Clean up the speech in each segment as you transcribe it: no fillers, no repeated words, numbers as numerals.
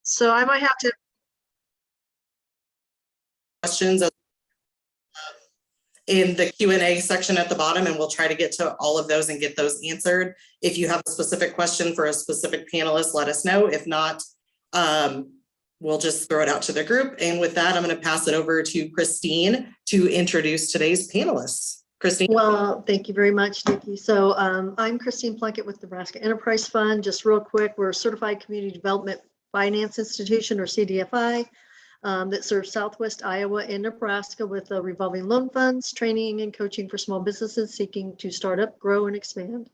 So I might have to. Questions in the Q&A section at the bottom, and we'll try to get to all of those and get those answered. If you have a specific question for a specific panelist, let us know. If not, we'll just throw it out to the group. And with that, I'm going to pass it over to Christine to introduce today's panelists. Christine. Well, thank you very much, Nikki. So I'm Christine Plunkett with the Nebraska Enterprise Fund. Just real quick, we're a Certified Community Development Finance Institution, or CDFI, that serves Southwest Iowa and Nebraska with revolving loan funds, training and coaching for small businesses seeking to start up, grow, and expand.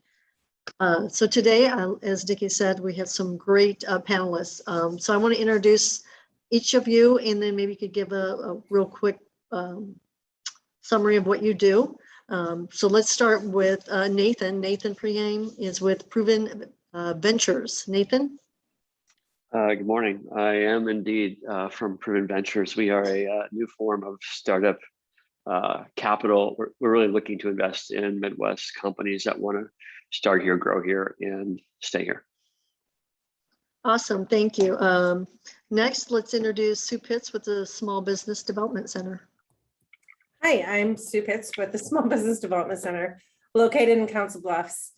So today, as Nikki said, we have some great panelists. So I want to introduce each of you, and then maybe you could give a real quick summary of what you do. So let's start with Nathan. Nathan Preheim is with Proven Ventures. Nathan? Good morning. I am indeed from Proven Ventures. We are a new form of startup capital. We're really looking to invest in Midwest companies that want to start here, grow here, and stay here. Awesome, thank you. Next, let's introduce Sue Pitts with the Small Business Development Center. Hi, I'm Sue Pitts with the Small Business Development Center located in Council Bluffs.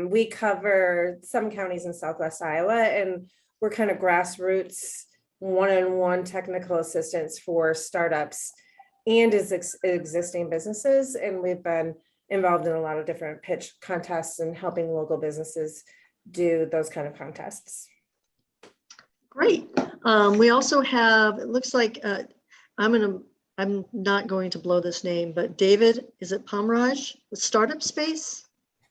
We cover some counties in Southwest Iowa, and we're kind of grassroots one-on-one technical assistance for startups and existing businesses. And we've been involved in a lot of different pitch contests and helping local businesses do those kind of contests. Great. We also have, it looks like, I'm not going to blow this name, but David, is it Pomeraj with Startup Space?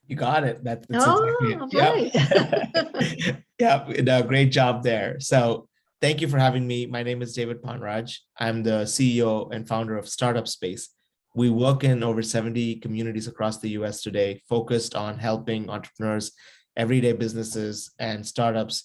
You got it. That's oh, exactly it. Right. Yeah, no, great job there. So thank you for having me. My name is David Pomeraj. I'm the CEO and founder of Startup Space. We work in over 70 communities across the US today, focused on helping entrepreneurs, everyday businesses, and startups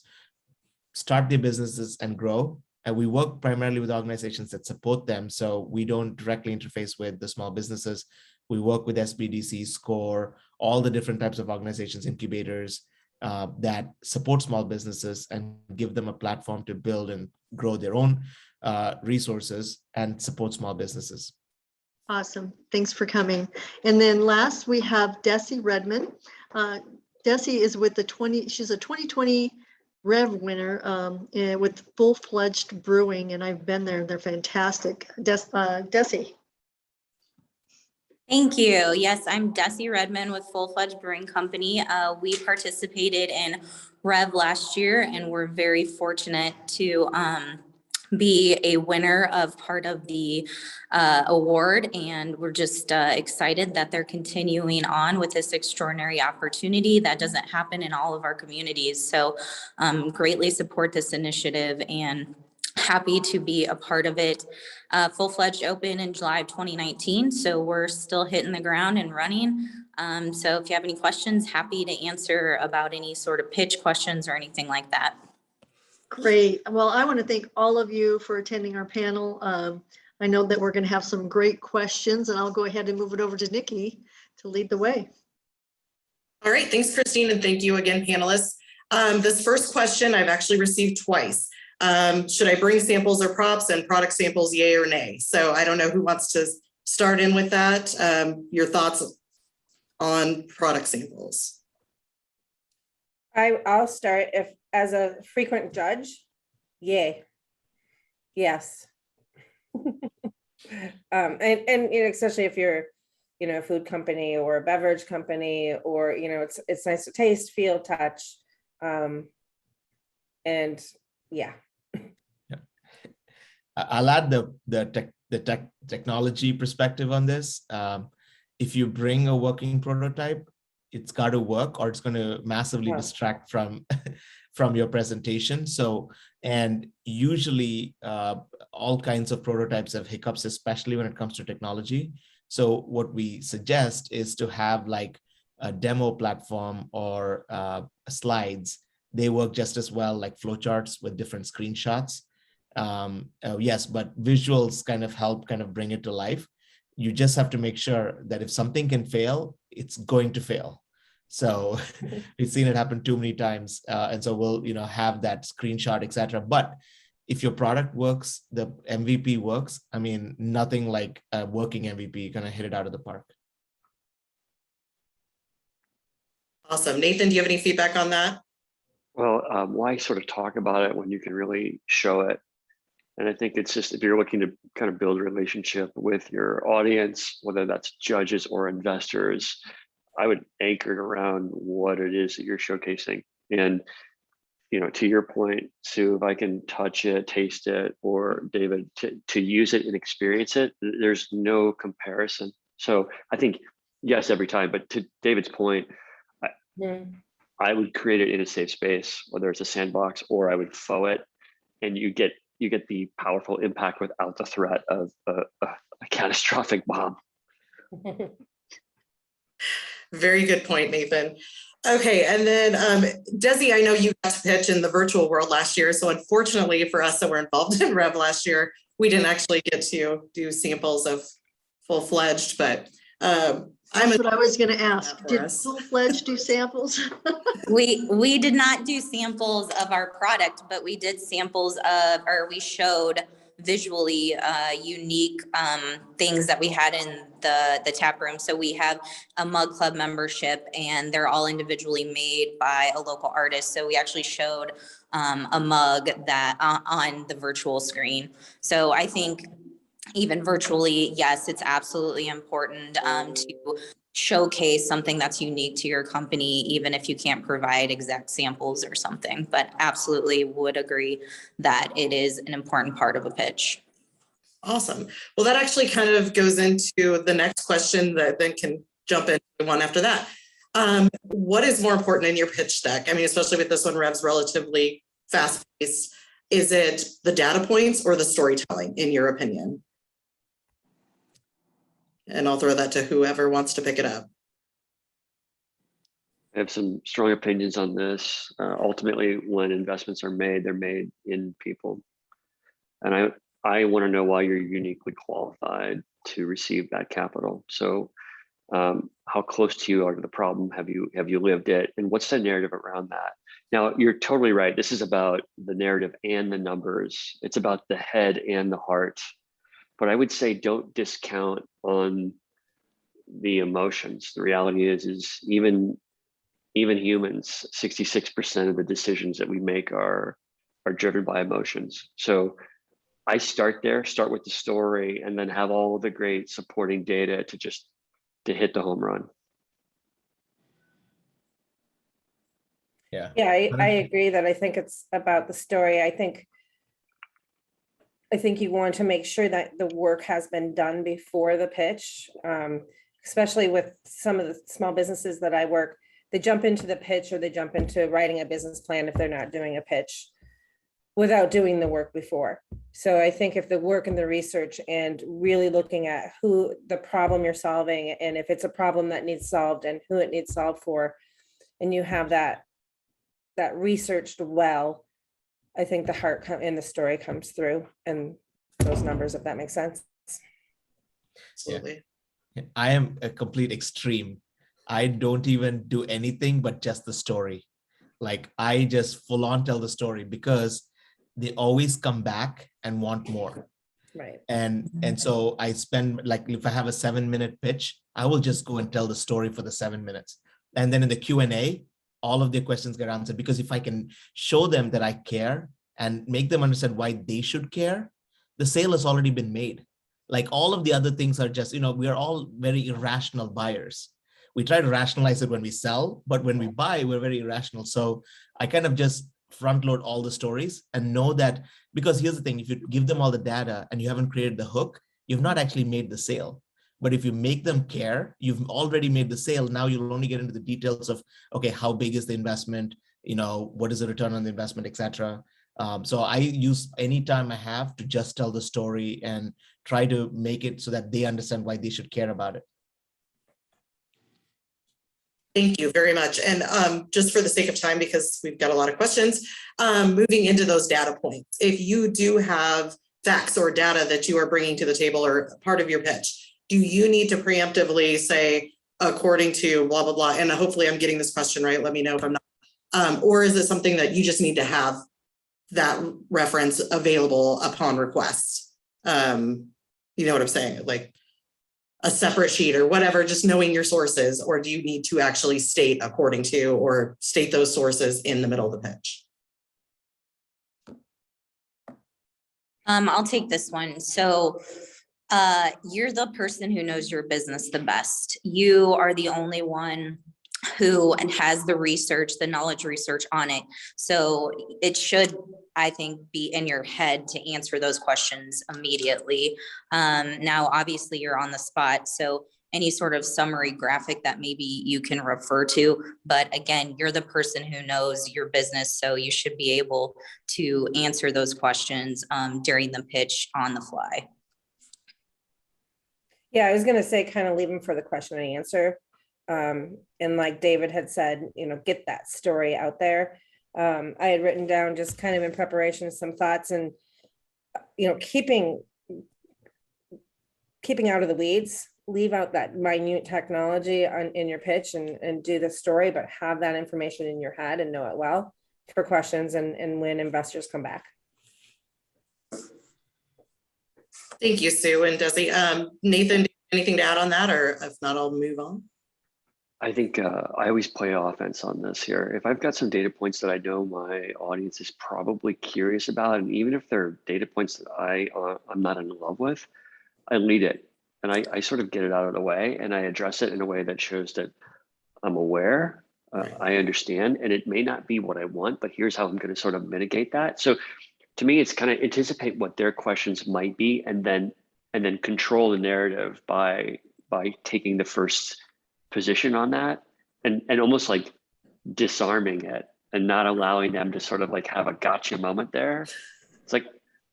start their businesses and grow. And we work primarily with organizations that support them. So we don't directly interface with the small businesses. We work with SBDC, SCORE, all the different types of organizations, incubators that support small businesses and give them a platform to build and grow their own resources and support small businesses. Awesome. Thanks for coming. And then last, we have Desi Redmond. Desi is with she's a 2020 Rev winner with Full Fledged Brewing, and I've been there. They're fantastic. Desi. Thank you. Yes, I'm Desi Redmond with Full Fledged Brewing Company. We participated in Rev last year, and we're very fortunate to be a winner of part of the award. And we're just excited that they're continuing on with this extraordinary opportunity that doesn't happen in all of our communities. So greatly support this initiative and happy to be a part of it. Full-fledged open in July of 2019. So we're still hitting the ground and running. So if you have any questions, happy to answer about any sort of pitch questions or anything like that. Great. Well, I want to thank all of you for attending our panel. I know that we're going to have some great questions, and I'll go ahead and move it over to Nikki to lead the way. All right, thanks, Christine, and thank you again, panelists. This first question I've actually received twice. Should I bring samples or props, and product samples, yay or nay? So I don't know who wants to start in with that. Your thoughts on product samples? I'll start. If as a frequent judge, yay, yes. And especially if you're, a food company or a beverage company, or it's nice to taste, feel, touch, and yeah. I'll add the technology perspective on this. If you bring a working prototype, it's got to work, or it's going to massively distract from your presentation. So, and usually all kinds of prototypes have hiccups, especially when it comes to technology. So what we suggest is to have like a demo platform or slides. They work just as well, like flowcharts with different screenshots. Yes, but visuals kind of help bring it to life. You just have to make sure that if something can fail, it's going to fail. So we've seen it happen too many times. And so we'll, have that screenshot, etc. But if your product works, the MVP works, I mean, nothing like a working MVP, you're going to hit it out of the park. Awesome. Nathan, do you have any feedback on that? Well, why sort of talk about it when you can really show it? And I think it's just, if you're looking to kind of build a relationship with your audience, whether that's judges or investors, I would anchor it around what it is that you're showcasing. And, to your point, Sue, if I can touch it, taste it, or David, to use it and experience it, there's no comparison. So I think, yes, every time, but to David's point, I would create it in a safe space, whether it's a sandbox or I would faux it, and you get the powerful impact without the threat of a catastrophic bomb. Very good point, Nathan. Okay, and then Desi, I know you got to pitch in the virtual world last year. So unfortunately for us that were involved in Rev last year, we didn't actually get to do samples of full-fledged, but that's what I was going to ask. for Did us. full-fledged do samples? We did not do samples of our product, but we did samples of, or we showed visually unique things that we had in the tap room. So we have a mug club membership, and they're all individually made by a local artist. So we actually showed a mug that on the virtual screen. So I think even virtually, yes, it's absolutely important to showcase something that's unique to your company, even if you can't provide exact samples or something, but absolutely would agree that it is an important part of a pitch. Awesome. Well, that actually kind of goes into the next question that then can jump into one after that. What is more important in your pitch deck? I mean, especially with this one, Rev's relatively fast-paced. Is it the data points or the storytelling, in your opinion? And I'll throw that to whoever wants to pick it up. I have some strong opinions on this. Ultimately, when investments are made, they're made in people. And I want to know why you're uniquely qualified to receive that capital. So how close to you are to the problem? Have you lived it? And what's the narrative around that? Now, you're totally right. This is about the narrative and the numbers. It's about the head and the heart. But I would say don't discount on the emotions. The reality is even humans, 66% of the decisions that we make are driven by emotions. So I start with the story, and then have all of the great supporting data to hit the home run. Yeah. Yeah, I agree that I think it's about the story. I think you want to make sure that the work has been done before the pitch, especially with some of the small businesses that I work. They jump into the pitch, or they jump into writing a business plan if they're not doing a pitch without doing the work before. So I think if the work and the research and really looking at who the problem you're solving, and if it's a problem that needs solved and who it needs solved for, and you have that researched well, I think the heart and the story comes through, and those numbers, if that makes sense. Absolutely. Yeah. I am a complete extreme. I don't even do anything but just the story. Like, I just full on tell the story, because they always come back and want more. Right. And so I spend, like, if I have a 7-minute pitch, I will just go and tell the story for the 7 minutes. And then in the Q&A, all of their questions get answered, because if I can show them that I care and make them understand why they should care, the sale has already been made. Like, all of the other things are just, we are all very irrational buyers. We try to rationalize it when we sell, but when we buy, we're very irrational. So I kind of just front load all the stories and know that, because here's the thing, if you give them all the data and you haven't created the hook, you've not actually made the sale. But if you make them care, you've already made the sale. Now you'll only get into the details of, okay, how big is the investment? What is the return on the investment, etc. So I use any time I have to just tell the story and try to make it so that they understand why they should care about it. Thank you very much. And just for the sake of time, because we've got a lot of questions, moving into those data points, if you do have facts or data that you are bringing to the table or part of your pitch, do you need to preemptively say, according to blah, blah, blah. And hopefully I'm getting this question right. Let me know if I'm not. Or is it something that you just need to have that reference available upon request? You know what I'm saying? Like a separate sheet or whatever, just knowing your sources, or do you need to actually state according to, or state those sources in the middle of the pitch? I'll take this one. So you're the person who knows your business the best. You are the only one who has the research, the knowledge research on it. So it should, I think, be in your head to answer those questions immediately. Now, obviously you're on the spot, so any sort of summary graphic that maybe you can refer to, but again, you're the person who knows your business, so you should be able to answer those questions during the pitch on the fly. Yeah, I was gonna say, kind of leave them for the question and answer. And like David had said, get that story out there. I had written down just kind of in preparation some thoughts, and keeping out of the weeds, leave out that minute technology in your pitch and do the story, but have that information in your head and know it well for questions and when investors come back. Thank you, Sue and Desi. Nathan, anything to add on that, or if not, I'll move on. I think I always play offense on this here. If I've got some data points that I know my audience is probably curious about, and even if they're data points that I'm not in love with, I lead it and I sort of get it out of the way, and I address it in a way that shows that I'm aware, I understand, and it may not be what I want, but here's how I'm going to sort of mitigate that. So to me, it's kind of anticipate what their questions might be, and then control the narrative by taking the first position on that, and almost like disarming it and not allowing them to sort of like have a gotcha moment there. It's like,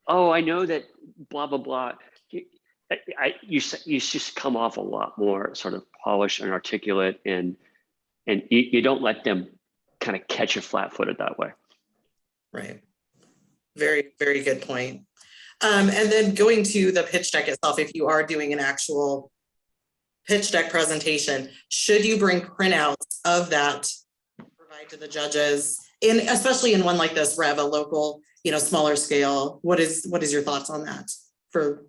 oh, I know that blah, blah, blah. You just come off a lot more sort of polished and articulate, and you don't let them kind of catch you flat-footed that way. Right. Very, very good point. And then going to the pitch deck itself, if you are doing an actual pitch deck presentation, should you bring printouts of that to provide to the judges, especially in one like this, Rev, a local, smaller scale? What is your thoughts on that? For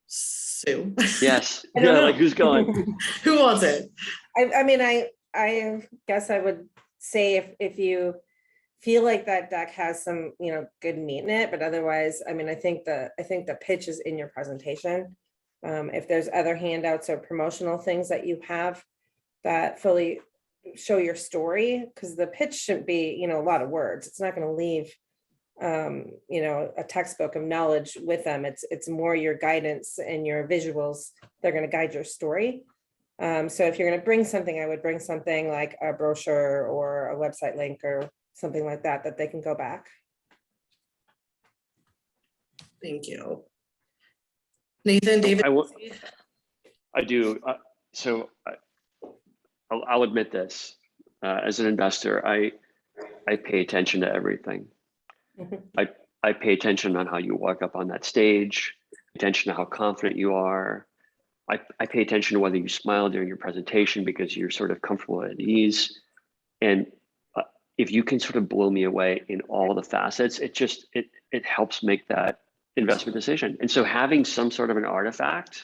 Sue? Yes. I don't know. Like, who's going? Who wants it? I mean, I guess I would say if you feel like that deck has some, good meat in it, but otherwise, I mean, I think the pitch is in your presentation. If there's other handouts or promotional things that you have that fully show your story, because the pitch shouldn't be, a lot of words. It's not going to leave, a textbook of knowledge with them. It's more your guidance and your visuals. They're going to guide your story. So if you're going to bring something, I would bring something like a brochure or a website link or something like that they can go back. Thank you. Nathan, David? I do. So I'll admit this. As an investor, I pay attention to everything. I pay attention on how you walk up on that stage, attention to how confident you are. I pay attention to whether you smile during your presentation because you're sort of comfortable at ease. And if you can sort of blow me away in all the facets, it helps make that investment decision. And so having some sort of an artifact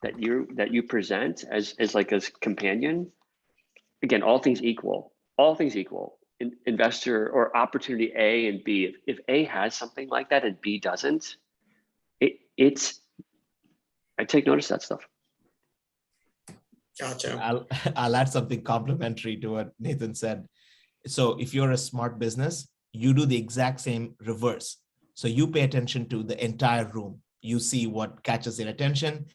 that you present as like a companion, again, all things equal, investor or opportunity A and B, if A has something like that and B doesn't, I take notice of that stuff. Gotcha. I'll add something complimentary to what Nathan said. So if you're a smart business, you do the exact same reverse. So you pay attention to the entire room. You see what catches their attention.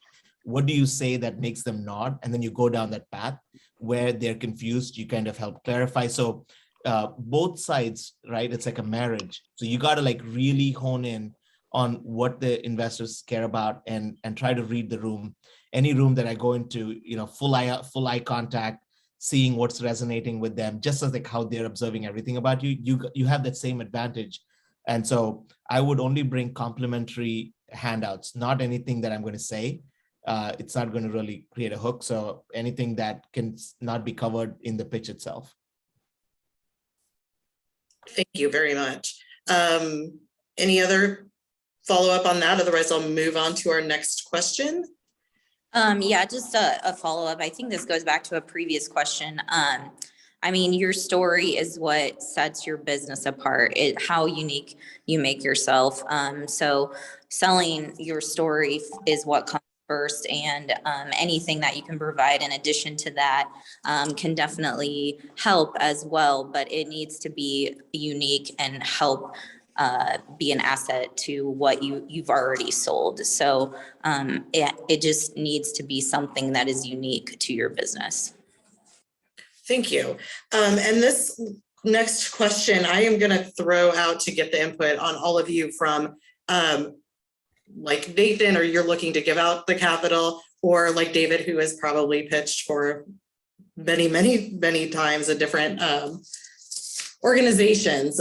What do you say that makes them nod? And then you go down that path where they're confused. You kind of help clarify. So both sides, right? It's like a marriage. So you got to like really hone in on what the investors care about and try to read the room. Any room that I go into, full eye contact, seeing what's resonating with them, just as like how they're observing everything about you. You have that same advantage And so I would only bring complimentary handouts, not anything that I'm going to say. It's not going to really create a hook. So anything that can not be covered in the pitch itself. Thank you very much. Any other follow-up on that? Otherwise, I'll move on to our next question. Yeah, just a follow-up. I think this goes back to a previous question. I mean, your story is what sets your business apart, how unique you make yourself. So selling your story is what comes first, and anything that you can provide in addition to that can definitely help as well, but it needs to be unique and help be an asset to what you've already sold. So it just needs to be something that is unique to your business. Thank you. And this next question, I am going to throw out to get the input on all of you from like Nathan, or you're looking to give out the capital, or like David, who has probably pitched for many, many, many times at different organizations.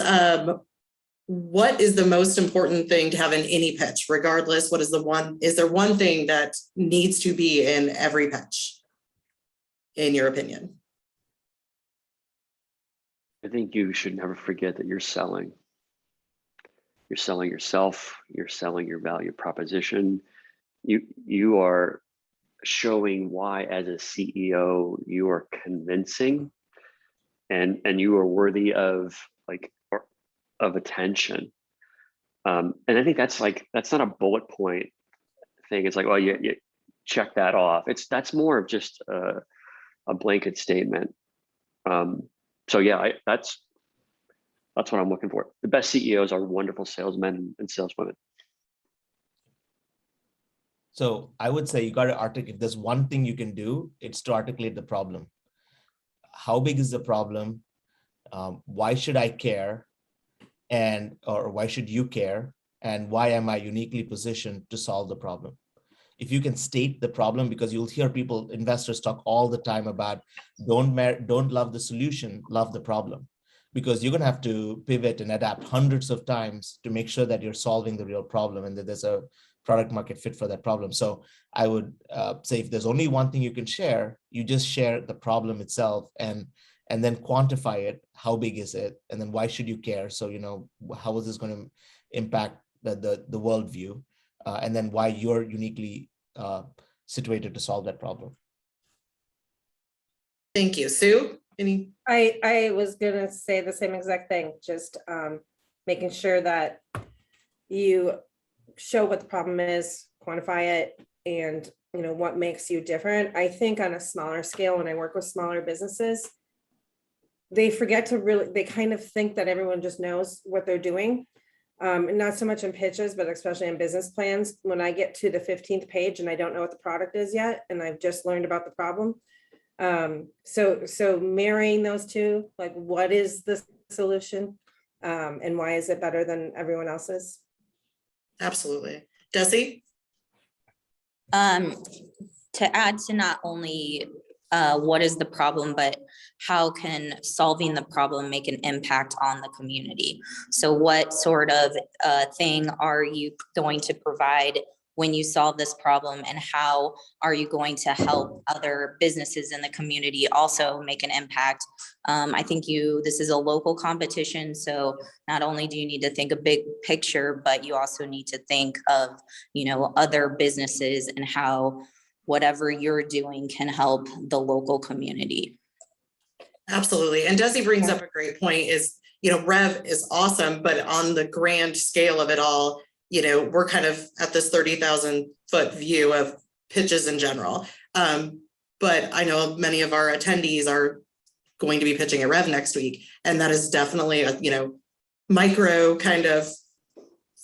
What is the most important thing to have in any pitch, regardless? Is there one thing that needs to be in every pitch, in your opinion? I think you should never forget that you're selling. You're selling yourself, you're selling your value proposition. You are showing why, as a CEO, you are convincing and you are worthy of attention. And I think that's not a bullet point thing. It's like, well, you check that off. That's more of just a blanket statement. So yeah, that's what I'm looking for. The best CEOs are wonderful salesmen and saleswomen. So I would say you got to articulate, if there's one thing you can do, it's to articulate the problem. How big is the problem? Why should I care? Or why should you care? And why am I uniquely positioned to solve the problem? If you can state the problem, because you'll hear investors talk all the time about don't love the solution, love the problem. Because you're going to have to pivot and adapt hundreds of times to make sure that you're solving the real problem and that there's a product market fit for that problem. So I would say, if there's only one thing you can share, you just share the problem itself and then quantify it. How big is it? And then why should you care? So, how is this going to impact the worldview? And then why you're uniquely situated to solve that problem. Thank you. Sue? I was gonna say the same exact thing, just making sure that you show what the problem is, quantify it, and what makes you different. I think on a smaller scale, when I work with smaller businesses, they forget to they kind of think that everyone just knows what they're doing. And not so much in pitches, but especially in business plans. When I get to the 15th page and I don't know what the product is yet, and I've just learned about the problem. So marrying those two, like, what is the solution? And why is it better than everyone else's? Absolutely. Desi? To add to not only what is the problem, but how can solving the problem make an impact on the community? So what sort of thing are you going to provide when you solve this problem, and how are you going to help other businesses in the community also make an impact? I think this is a local competition, so not only do you need to think a big picture, but you also need to think of, other businesses and how whatever you're doing can help the local community. Absolutely. And Desi brings up a great point is, Rev is awesome, but on the grand scale of it all, we're kind of at this 30,000 foot view of pitches in general. But I know many of our attendees are going to be pitching at Rev next week. And that is definitely a, micro kind of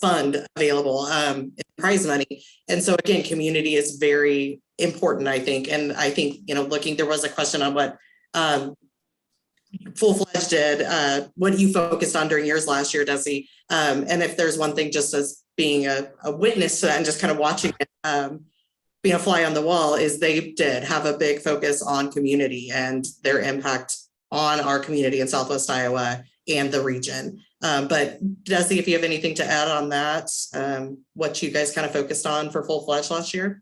fund available in prize money. And so again, community is very important, I think. And I think, there was a question on what Full Fledged did, what you focused on during yours last year, Desi. And if there's one thing, just as being a witness to that and just kind of watching it, being a fly on the wall, is they did have a big focus on community and their impact on our community in Southwest Iowa and the region. But Desi, if you have anything to add on that, what you guys kind of focused on for Full Fledged last year?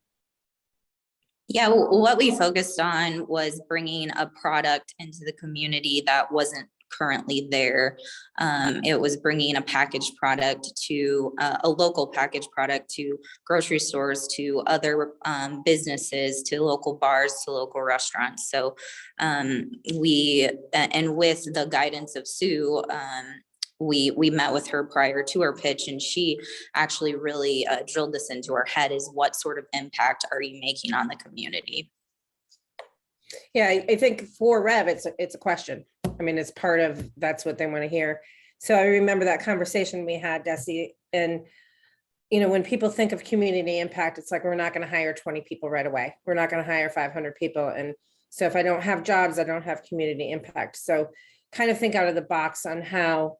Yeah, what we focused on was bringing a product into the community that wasn't currently there. It was bringing a packaged product to a local packaged product to grocery stores, to other businesses, to local bars, to local restaurants. So and with the guidance of Sue, we met with her prior to our pitch, and she actually really drilled this into our head, is what sort of impact are you making on the community? Yeah, I think for Rev, it's a question. I mean, it's part of, that's what they want to hear. So I remember that conversation we had, Desi, and when people think of community impact, it's like, we're not going to hire 20 people right away. We're not going to hire 500 people. And so if I don't have jobs, I don't have community impact. So kind of think out of the box on how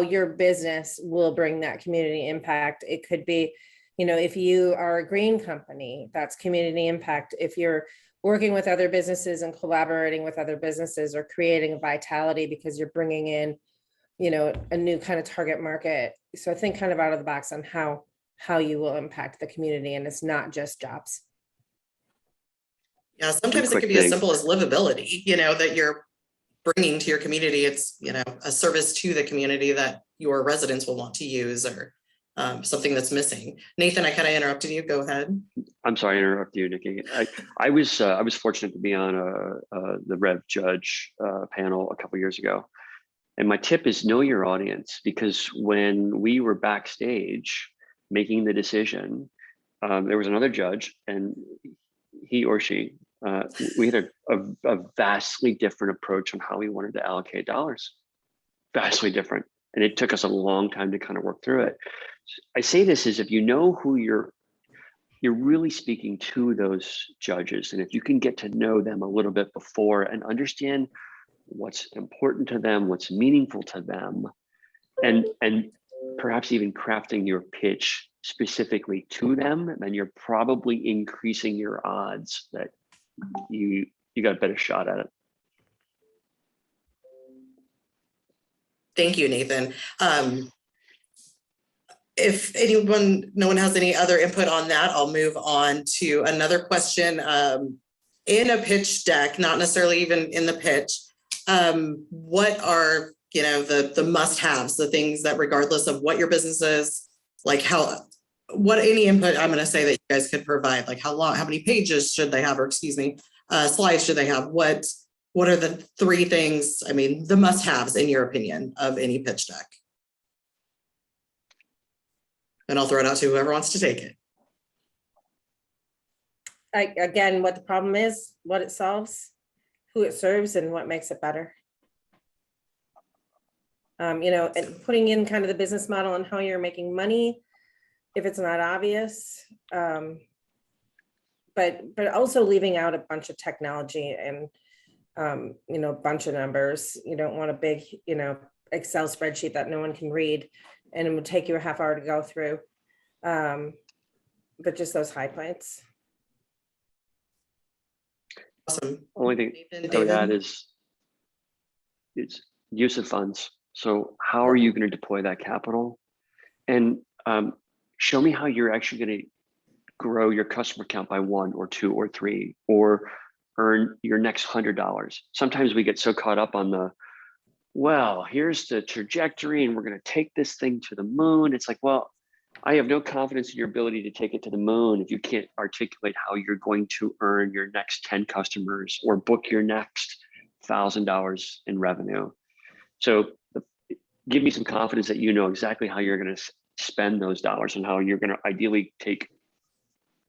your business will bring that community impact. It could be, if you are a green company, that's community impact. If you're working with other businesses and collaborating with other businesses, or creating a vitality because you're bringing in, a new kind of target market. So I think kind of out of the box on how you will impact the community, and it's not just jobs. Yeah, sometimes it can be as simple as livability, that you're bringing to your community. It's, a service to the community that your residents will want to use, or something that's missing. Nathan, I kind of interrupted you. Go ahead. I'm sorry, I interrupted you, Nikki. I was fortunate to be on the Rev Judge panel a couple years ago. And my tip is know your audience, because when we were backstage making the decision, there was another judge, and he or she, we had a vastly different approach on how we wanted to allocate dollars. Vastly different. And it took us a long time to kind of work through it. I say this is, if you know who you're really speaking to those judges, and if you can get to know them a little bit before and understand what's important to them, what's meaningful to them, and perhaps even crafting your pitch specifically to them, then you're probably increasing your odds that you got a better shot at it. Thank you, Nathan. If no one has any other input on that, I'll move on to another question. In a pitch deck, not necessarily even in the pitch, what are the must-haves, the things that, regardless of what your business is, like any input I'm going to say that you guys could provide, like how many pages should they have, or excuse me, slides should they have? What are the three things, the must-haves in your opinion of any pitch deck? And I'll throw it out to whoever wants to take it. Again, what the problem is, what it solves, who it serves, and what makes it better. And putting in kind of the business model and how you're making money, if it's not obvious, but also leaving out a bunch of technology and a bunch of numbers. You don't want a big Excel spreadsheet that no one can read, and it would take you a half hour to go through. But just those high points. Awesome. Only thing I would add is it's use of funds. So how are you going to deploy that capital? And show me how you're actually going to grow your customer count by 1 or 2 or 3, or earn your next $100. Sometimes we get so caught up on here's the trajectory and we're going to take this thing to the moon. It's like, well, I have no confidence in your ability to take it to the moon if you can't articulate how you're going to earn your next 10 customers or book your next $1,000 in revenue. So give me some confidence that you know exactly how you're going to spend those dollars, and how you're going to ideally take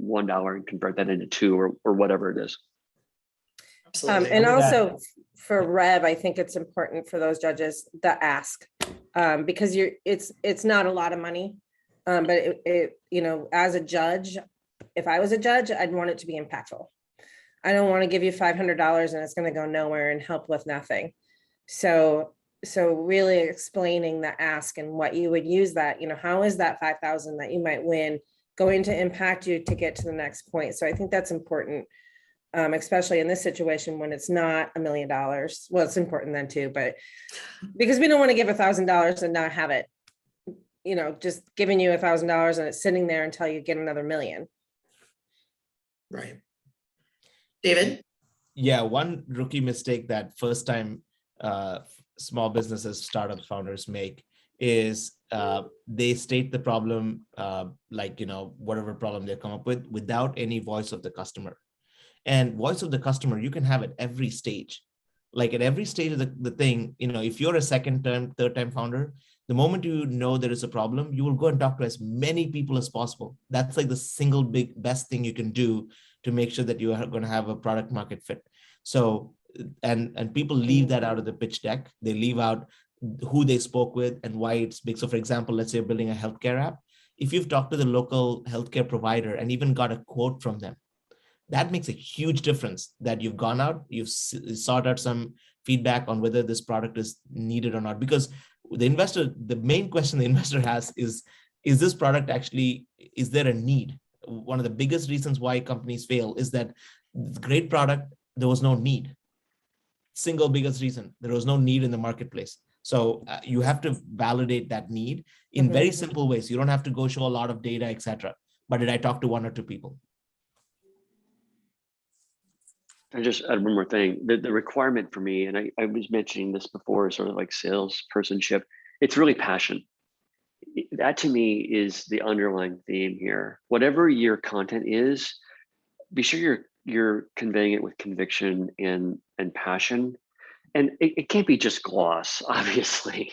$1 and convert that into 2 or whatever it is. Absolutely. And also for Rev, I think it's important for those judges to ask, because it's not a lot of money, but as a judge, if I was a judge, I'd want it to be impactful. I don't want to give you $500 and it's going to go nowhere and help with nothing. So really explaining the ask and what you would use that, how is that 5,000 that you might win going to impact you to get to the next point? So I think that's important especially in this situation when it's not $1 million. Well, it's important then too, but because we don't want to give $1,000 and not have it, just giving you $1,000 and it's sitting there until you get another $1 million. Right. David? Yeah, one rookie mistake that first time small businesses, startup founders make is they state the problem, whatever problem they come up with, without any voice of the customer. And voice of the customer, you can have at every stage. Like at every stage of the thing, if you're a second time, third time founder, the moment you know there is a problem, you will go and talk to as many people as possible. That's like the single best thing you can do to make sure that you are going to have a product market fit. So, and people leave that out of the pitch deck. They leave out who they spoke with and why it's big. So for example, let's say you're building a healthcare app. If you've talked to the local healthcare provider and even got a quote from them, that makes a huge difference that you've gone out, you've sought out some feedback on whether this product is needed or not. Because the main question the investor has is this product actually, is there a need? One of the biggest reasons why companies fail is that great product, there was no need. Single biggest reason, there was no need in the marketplace. So you have to validate that need in very simple ways. You don't have to go show a lot of data, etc. But did I talk to 1 or 2 people? I just add one more thing. The requirement for me, and I was mentioning this before, sort of like salespersonship, it's really passion. That to me is the underlying theme here. Whatever your content is, be sure you're conveying it with conviction and passion. And it can't be just gloss, obviously.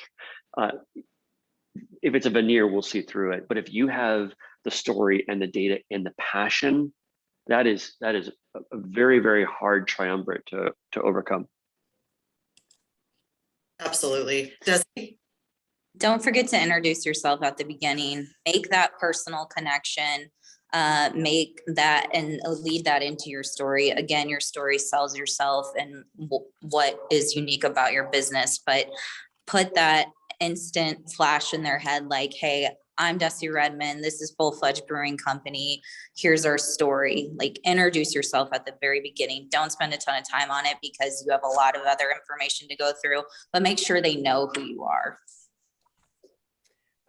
If it's a veneer, we'll see through it. But if you have the story and the data and the passion, that is a very, very hard triumvirate to overcome. Absolutely. Desi? Don't forget to introduce yourself at the beginning. Make that personal connection. Make that and lead that into your story. Again, your story sells yourself and what is unique about your business, but put that instant flash in their head like, hey, I'm Desi Redmond. This is Full-Fledged Brewing Company. Here's our story. Like, introduce yourself at the very beginning. Don't spend a ton of time on it because you have a lot of other information to go through, but make sure they know who you are.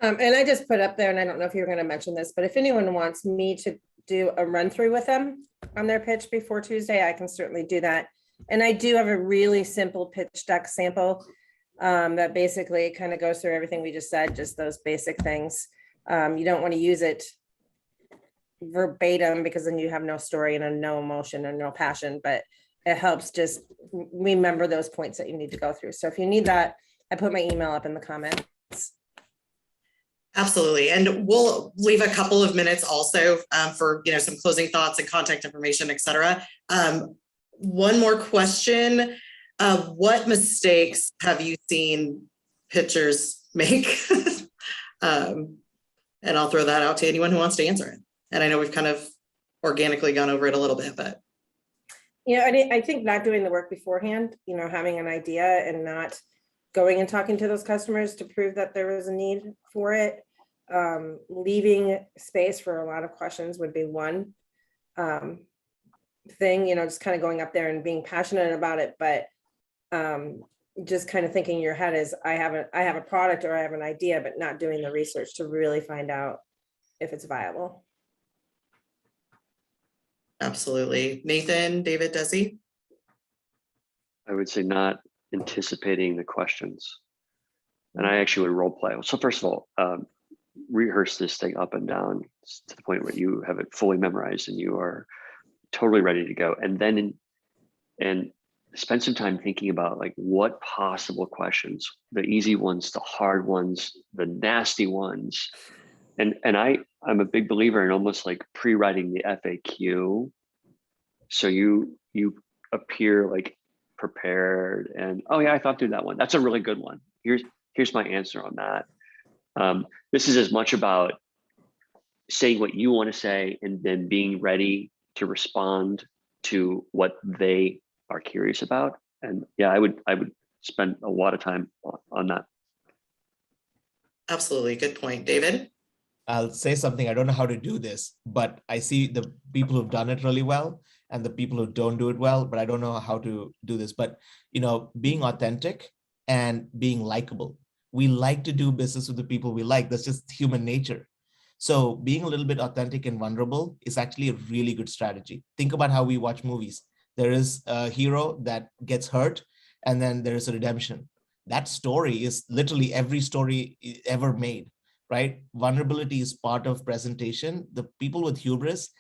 And I just put up there, and I don't know if you're going to mention this, but if anyone wants me to do a run through with them on their pitch before Tuesday, I can certainly do that. And I do have a really simple pitch deck sample that basically kind of goes through everything we just said, just those basic things. You don't want to use it verbatim because then you have no story and no emotion and no passion, but it helps just remember those points that you need to go through. So if you need that, I put my email up in the comments. Absolutely. And we'll leave a couple of minutes also for some closing thoughts and contact information, et cetera. One more question. What mistakes have you seen pitchers make? And I'll throw that out to anyone who wants to answer it. And I know we've kind of organically gone over it a little bit, but. I think not doing the work beforehand, having an idea and not going and talking to those customers to prove that there was a need for it. Leaving space for a lot of questions would be one thing, just kind of going up there and being passionate about it, but just kind of thinking in your head is I have a product or I have an idea, but not doing the research to really find out if it's viable. Absolutely. Nathan, David, Desi? I would say not anticipating the questions. And I actually would role play. So first of all, rehearse this thing up and down to the point where you have it fully memorized and you are totally ready to go. And then and spend some time thinking about like what possible questions, the easy ones, the hard ones, the nasty ones. And I'm a big believer in almost like pre-writing the FAQ. So you appear like prepared and, oh yeah, I thought through that one. That's a really good one. Here's my answer on that. This is as much about saying what you want to say and then being ready to respond to what they are curious about. And yeah, I would spend a lot of time on that. Absolutely. Good point. David? I'll say something. I don't know how to do this, but I see the people who've done it really well. and the people who don't do it well, but I don't know how to do this. But, being authentic and being likable. We like to do business with the people we like. That's just human nature. So being a little bit authentic and vulnerable is actually a really good strategy. Think about how we watch movies. There is a hero that gets hurt, and then there is a redemption. That story is literally every story ever made, right? Vulnerability is part of presentation. The people with hubris,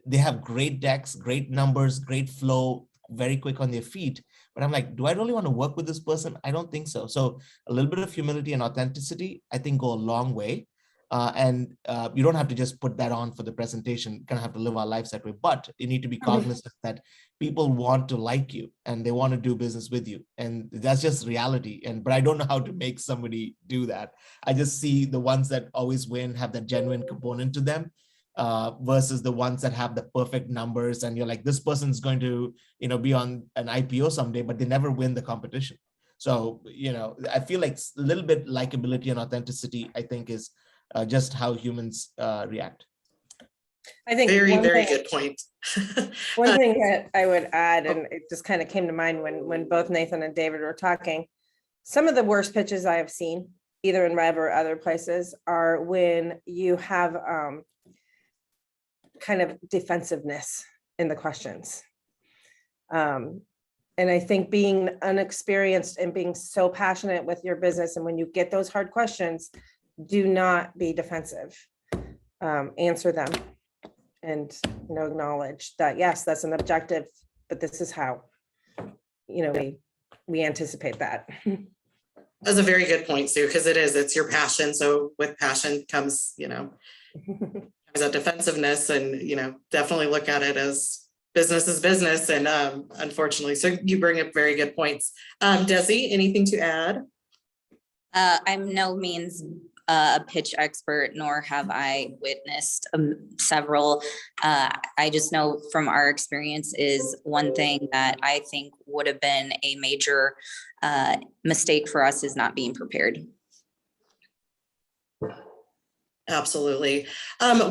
they have great decks, great numbers, great flow, very quick on their feet. But I'm like, do I really want to work with this person? I don't think so. So a little bit of humility and authenticity, I think, go a long way. And you don't have to just put that on for the presentation. You kind of have to live our lives that way. But you need to be cognizant that people want to like you and they want to do business with you. And that's just reality. But I don't know how to make somebody do that. I just see the ones that always win have that genuine component to them. Versus the ones that have the perfect numbers, and you're like, this person's going to, be on an IPO someday, but they never win the competition. So, I feel like a little bit likability and authenticity, I think, is just how humans react. I think Very, very good point. one thing that I would add, and it just kind of came to mind when both Nathan and David were talking, some of the worst pitches I have seen, either in Rev or other places, are when you have kind of defensiveness in the questions. And I think being unexperienced and being so passionate with your business, and when you get those hard questions, do not be defensive. Answer them and acknowledge that, yes, that's an objective, but this is how we anticipate that. That's a very good point, Sue, because it's your passion. So with passion comes, that defensiveness, and, definitely look at it as business is business. And unfortunately, so you bring up very good points. Desi, anything to add? I'm no means a pitch expert, nor have I witnessed several. I just know from our experience is one thing that I think would have been a major mistake for us is not being prepared. Absolutely.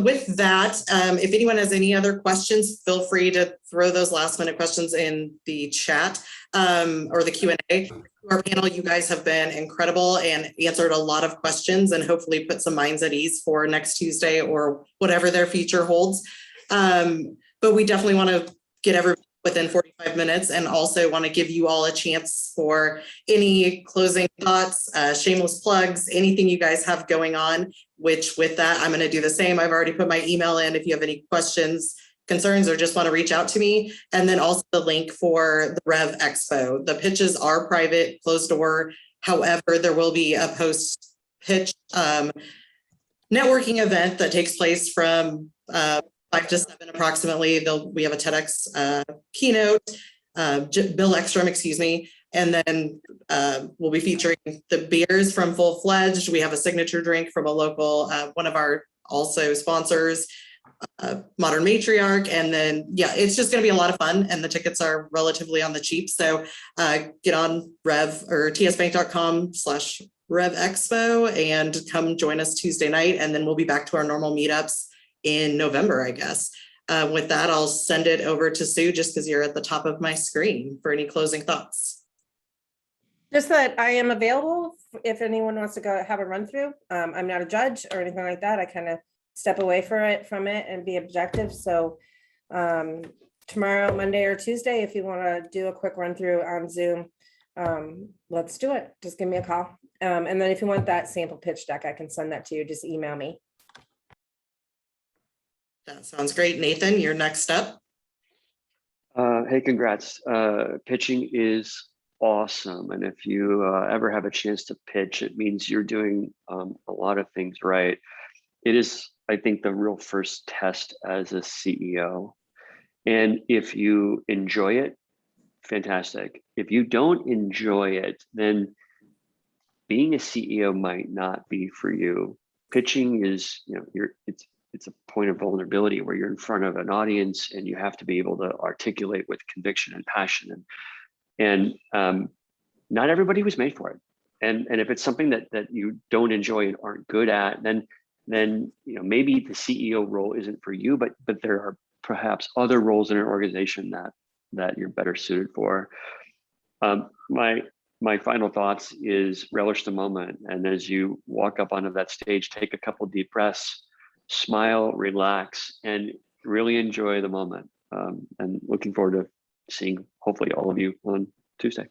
With that, if anyone has any other questions, feel free to throw those last minute questions in the chat or the Q&A. Our panel, you guys have been incredible and answered a lot of questions, and hopefully put some minds at ease for next Tuesday or whatever their future holds. But we definitely want to get everybody within 45 minutes, and also want to give you all a chance for any closing thoughts, shameless plugs, anything you guys have going on, which with that, I'm going to do the same. I've already put my email in if you have any questions, concerns, or just want to reach out to me. And then also the link for the Rev Expo. The pitches are private, closed door. However, there will be a post pitch networking event that takes place from 5 to 7 approximately. We have a TEDx keynote, Bill Ekstrom, excuse me. And then we'll be featuring the beers from Full Fledged. We have a signature drink from a local, one of our also sponsors, Modern Matriarch. And then, yeah, it's just going to be a lot of fun, and the tickets are relatively on the cheap. So get on Rev or tsbank.com/Rev Expo and come join us Tuesday night. And then we'll be back to our normal meetups in November, I guess. With that, I'll send it over to Sue, just because you're at the top of my screen, for any closing thoughts. Just that I am available if anyone wants to go have a run through. I'm not a judge or anything like that. I kind of step away from it and be objective. So tomorrow, Monday or Tuesday, if you want to do a quick run through on Zoom, let's do it. Just give me a call. And then if you want that sample pitch deck, I can send that to you. Just email me. That sounds great. Nathan, you're next up. Hey, congrats. Pitching is awesome. And if you ever have a chance to pitch, it means you're doing a lot of things right. It is, I think, the real first test as a CEO. And if you enjoy it, fantastic. If you don't enjoy it, then being a CEO might not be for you. Pitching is, it's a point of vulnerability where you're in front of an audience and you have to be able to articulate with conviction and passion. And not everybody was made for it. And if it's something that you don't enjoy and aren't good at, then maybe the CEO role isn't for you, but there are perhaps other roles in an organization that you're better suited for. My final thoughts is relish the moment. And as you walk up onto that stage, take a couple deep breaths, smile, relax, and really enjoy the moment. And looking forward to seeing hopefully all of you on Tuesday.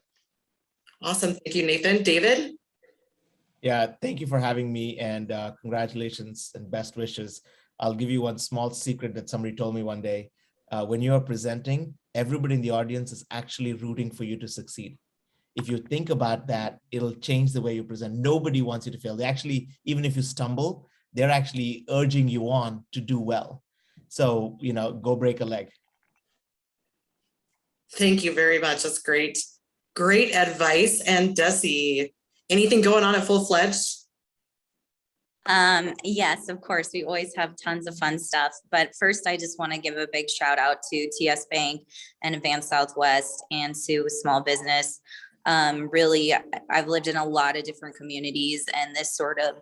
Awesome. Thank you, Nathan. David? Yeah, thank you for having me, and congratulations and best wishes. I'll give you one small secret that somebody told me one day. When you are presenting, everybody in the audience is actually rooting for you to succeed. If you think about that, it'll change the way you present. Nobody wants you to fail. They actually, even if you stumble, they're actually urging you on to do well. So, go break a leg. Thank you very much. That's great. Great advice. And Desi, anything going on at Full Fledged? Yes, of course, we always have tons of fun stuff, but first I just want to give a big shout out to TS Bank and Advanced Southwest and Sue Small Business. Really, I've lived in a lot of different communities, and this sort of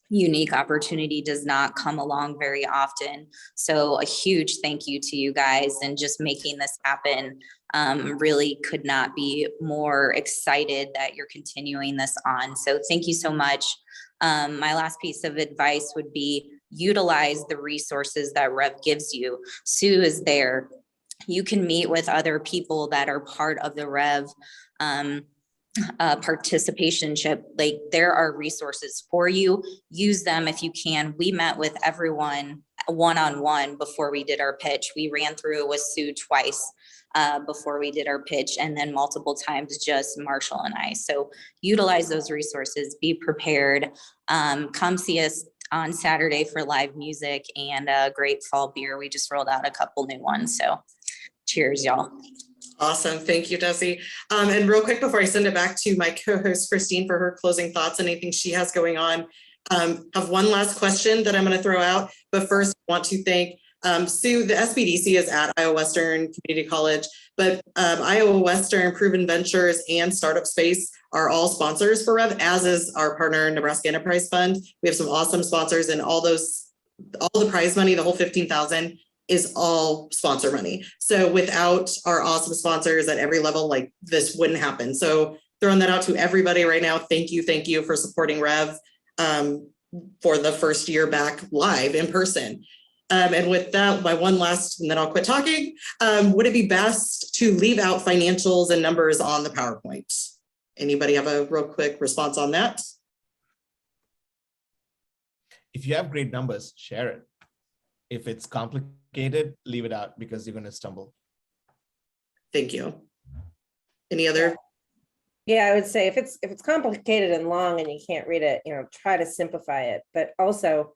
unique opportunity does not come along very often. So a huge thank you to you guys, and just making this happen. Really could not be more excited that you're continuing this on. So thank you so much. My last piece of advice would be utilize the resources that Rev gives you. Sue is there. You can meet with other people that are part of the Rev participationship. Like, there are resources for you. Use them if you can. We met with everyone one-on-one before we did our pitch. We ran through with Sue twice before we did our pitch, and then multiple times just Marshall and I. So utilize those resources, be prepared. Come see us on Saturday for live music and a great fall beer. We just rolled out a couple new ones. So cheers, y'all. Awesome. Thank you, Desi. And real quick, before I send it back to my co-host Christine for her closing thoughts and anything she has going on, have one last question that I'm going to throw out. But first, I want to thank Sue. The SBDC is at Iowa Western Community College, but Iowa Western, Proven Ventures, and Startup Space are all sponsors for Rev, as is our partner, Nebraska Enterprise Fund. We have some awesome sponsors, and all the prize money, the whole $15,000, is all sponsor money. So without our awesome sponsors at every level, like, this wouldn't happen. So throwing that out to everybody right now. Thank you for supporting Rev for the first year back live in person. And with that, my one last, and then I'll quit talking. Would it be best to leave out financials and numbers on the PowerPoint? Anybody have a real quick response on that? If you have great numbers, share it. If it's complicated, leave it out, because you're going to stumble. Thank you. Any other? Yeah, I would say if it's complicated and long and you can't read it, try to simplify it. But also,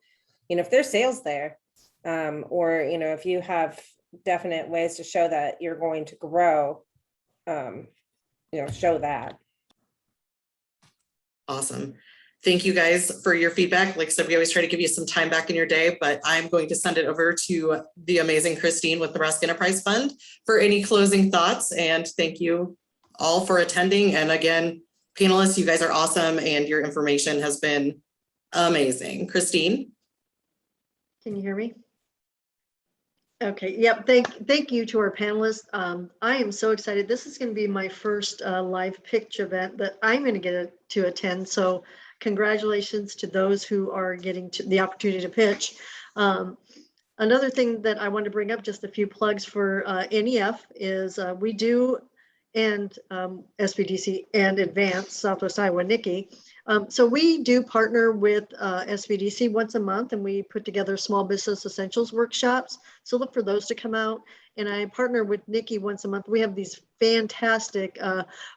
if there's sales there, or if you have definite ways to show that you're going to grow, show that. Awesome. Thank you guys for your feedback. Like I said, we always try to give you some time back in your day, but I'm going to send it over to the amazing Christine with the Nebraska Enterprise Fund for any closing thoughts. And thank you all for attending. And again, panelists, you guys are awesome, and your information has been amazing. Christine? Can you hear me? Okay, yep, thank you to our panelists. I am so excited. This is going to be my first live pitch event that I'm going to get to attend. So congratulations to those who are getting the opportunity to pitch. Another thing that I want to bring up, just a few plugs for NEF, is we do, and SBDC and Advanced Southwest Iowa NICI. So we do partner with SBDC once a month, and we put together small business essentials workshops. So look for those to come out. And I partner with NICI once a month. We have these fantastic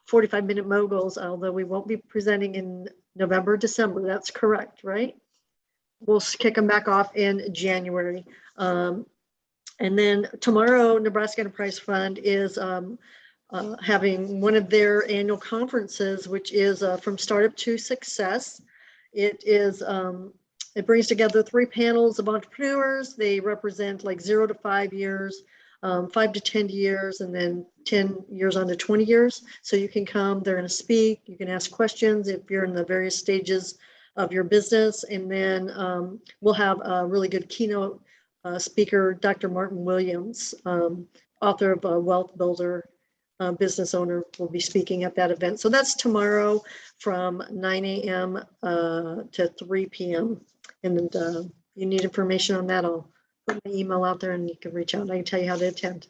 45-minute moguls, although we won't be presenting in November, December. That's correct, right? We'll kick them back off in January. And then tomorrow, Nebraska Enterprise Fund is having one of their annual conferences, which is from Startup to Success. It brings together 3 panels of entrepreneurs. They represent like 0 to 5 years, 5 to 10 years, and then 10 years on to 20 years. So you can come, they're going to speak, you can ask questions if you're in the various stages of your business. And then we'll have a really good keynote speaker, Dr. Martin Williams, author of Wealth Builder, business owner, will be speaking at that event. So that's tomorrow from 9 a.m. To 3 p.m. And you need information on that, I'll put my email out there and you can reach out. I can tell you how to attend.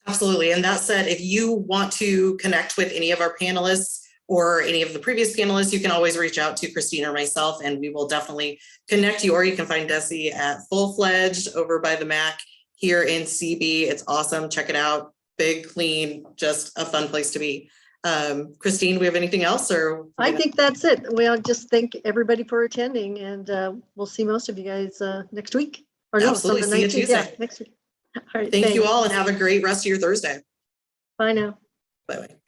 Absolutely. And that said, if you want to connect with any of our panelists or any of the previous panelists, you can always reach out to Christine or myself, and we will definitely connect you. Or you can find Desi at Full Fledged over by the MAC here in CB. It's awesome. Check it out. Big, clean, just a fun place to be. Christine, do we have anything else? Or I think that's it. Well, just thank everybody for attending, and we'll see most of you guys next week. Or no, it's on Absolutely. the See you 19th. Yeah, Tuesday. next week. All right. Thank you thanks. all and have a great rest of your Thursday. Bye now. Bye-bye.